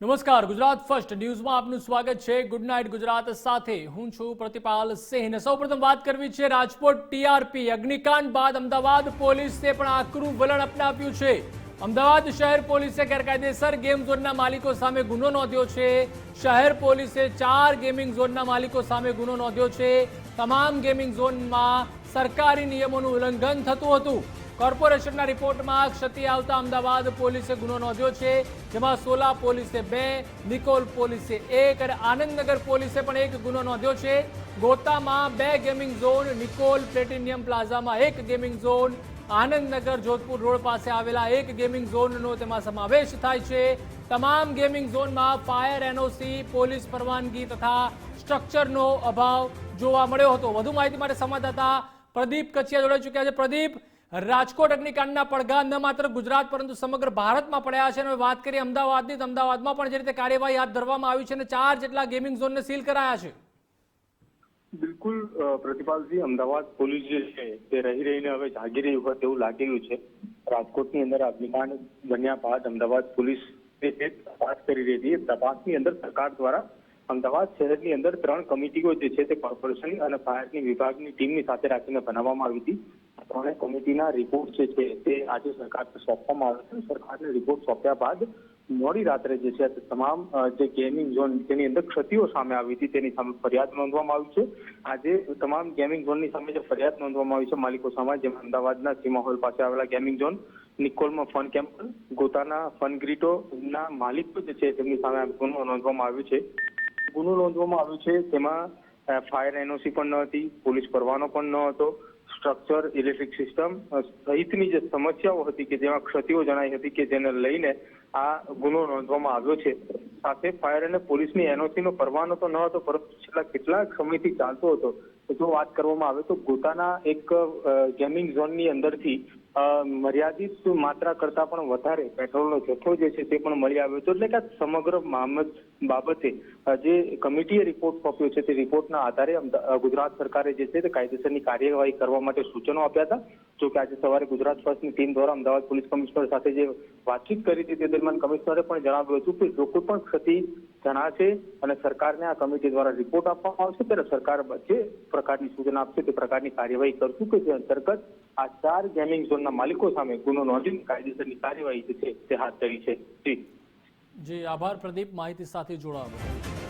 નમસ્કાર, ગુજરાત ફર્સ્ટ ન્યૂઝમાં આપનું સ્વાગત છે। ગુડ નાઇટ ગુજરાત સાથે હું છું પ્રતિપાલ સિંહ। સૌપ્રથમ વાત કરવી છે રાજકોટ ટીઆરપી અગ્નિકાંડ બાદ અમદાવાદ પોલીસે પણ આકરું વલણ અપનાવ્યું છે। અમદાવાદ શહેર પોલીસે ગેરકાયદેસર ગેમ ઝોનના માલિકો સામે ગુનો નોંધ્યો છે। શહેર પોલીસે 4 ગેમિંગ ઝોનના માલિકો સામે ગુનો નોંધ્યો છે। તમામ ગેમિંગ ઝોનમાં સરકારી નિયમોનું ઉલ્લંઘન થતું હતું। કોર્પોરેશનના રિપોર્ટમાં ક્ષતિ આવતા અમદાવાદ પોલીસે ગુનો નોંધ્યો છે, જેમાં સોલા પોલીસે 2, નિકોલ પોલીસે 1 અને આનંદનગર પોલીસે પણ 1 ગુનો નોંધ્યો છે। ગોતામાં 2 ગેમિંગ ઝોન, નિકોલ પ્લેટિનિયમ પ્લાઝામાં 1 gaming zone, Anandnagar Jodhpur road પાસે આવેલા 1 ગેમિંગ ઝોનનો તેમાં સમાવેશ થાય છે। તમામ ગેમિંગ ઝોનમાં ફાયર એનઓસી, પોલીસ પરવાનગી તથા સ્ટ્રક્ચરનો અભાવ જોવા મળ્યો હતો। વધુ માહિતી માટે સંવાદદાતા પ્રદીપ કચિયા જોડાઈ ચૂક્યા છે। પ્રદીપ, રાજકોટ અગ્નિકાંડના પડઘા ન માત્ર ગુજરાત પરંતુ સમગ્ર ભારતમાં પડ્યા છે અને વાત કરીએ અમદાવાદની તો અમદાવાદમાં પણ જે રીતે કાર્યવાહી હાથ ધરવામાં આવી છે અને 4 જેટલા ગેમિંગ ઝોનને સીલ કરાયા છે। બિલકુલ પ્રતિપાલજી, અમદાવાદ પોલીસ જે છે તે રહીને હવે જાગી રહી હોય તેવું લાગી રહ્યું છે। રાજકોટની અંદર અગ્નિકાંડ બન્યા બાદ અમદાવાદ પોલીસ તપાસ કરી રહી હતી। તપાસની અંદર સરકાર દ્વારા અમદાવાદ શહેરની અંદર 3 કમિટીઓ જે છે તે કોર્પોરેશન અને ફાયરની વિભાગની ટીમની સાથે રાખીને બનાવવામાં આવી હતી। 3 કમિટીના રિપોર્ટ જે છે તે આજે સરકારને સોંપવામાં આવ્યો છે। સરકારને રિપોર્ટ સોંપ્યા બાદ મોડી રાત્રે જે છે તમામ જે ગેમિંગ ઝોન તેની અંદર ક્ષતિઓ સામે આવી હતી તેની સામે ફરિયાદ નોંધવામાં આવી છે। આજે તમામ ગેમિંગ ઝોનની સામે જે ફરિયાદ નોંધવામાં આવી છે માલિકો સામે, જેમાં અમદાવાદના સિનેમા હોલ પાસે આવેલા ગેમિંગ ઝોન, નિકોલમાં ફન કેમ્પલ, ગોતાના ફન ગ્રીટોના માલિકો જે છે તેમની સામે ગુનો નોંધવામાં આવ્યો છે। ગુનો નોંધવામાં આવ્યો છે તેમાં ફાયર એનઓસી પણ ન હતી, પોલીસ પરવાનો પણ ન હતો, સ્ટ્રક્ચર, ઇલેક્ટ્રિક સિસ્ટમ સહિતની જે સમસ્યાઓ હતી કે જેમાં ક્ષતિઓ જણાઈ હતી કે જેને લઈને આ ગુનો નોંધવામાં આવ્યો છે। સાથે ફાયર અને પોલીસની એનઓસીનો પરવાનો તો ન હતો, પરંતુ છેલ્લા કેટલાક સમયથી ચાલતો હતો। જો વાત કરવામાં આવે તો ગોતાના એક ગેમિંગ ઝોનની અંદરથી મર્યાદિત માત્રા કરતા પણ વધારે પેટ્રોલનો જથ્થો જે છે તે પણ મળી આવ્યો હતો। એટલે કે સમગ્ર બાબતે જે કમિટીએ રિપોર્ટ સોંપ્યો છે તે રિપોર્ટના આધારે ગુજરાત સરકારે જે છે તે કાયદેસરની કાર્યવાહી કરવા માટે સૂચનો આપ્યા હતા। જો કે આજે સવારે ગુજરાત ફર્સ્ટની ટીમ દ્વારા અમદાવાદ પોલીસ કમિશનર સાથે જે વાતચીત કરી હતી તે દરમિયાન કમિશનરે પણ જણાવ્યું હતું કે જો કોઈ પણ ક્ષતિ જણાશે અને સરકારને આ કમિટી દ્વારા રિપોર્ટ આપવામાં આવશે ત્યારે સરકાર જે પ્રકારની સૂચના આપશે તે પ્રકારની કાર્યવાહી કરશું કે જે અંતર્ગત આ 4 ગેમિંગ ઝોનના માલિકો સામે ગુનો નોંધીને કાયદેસરની કાર્યવાહી જે છે તે હાથ ધરી છે। જી આભાર પ્રદીપ, માહિતી સાથે જોડાવા બદલ।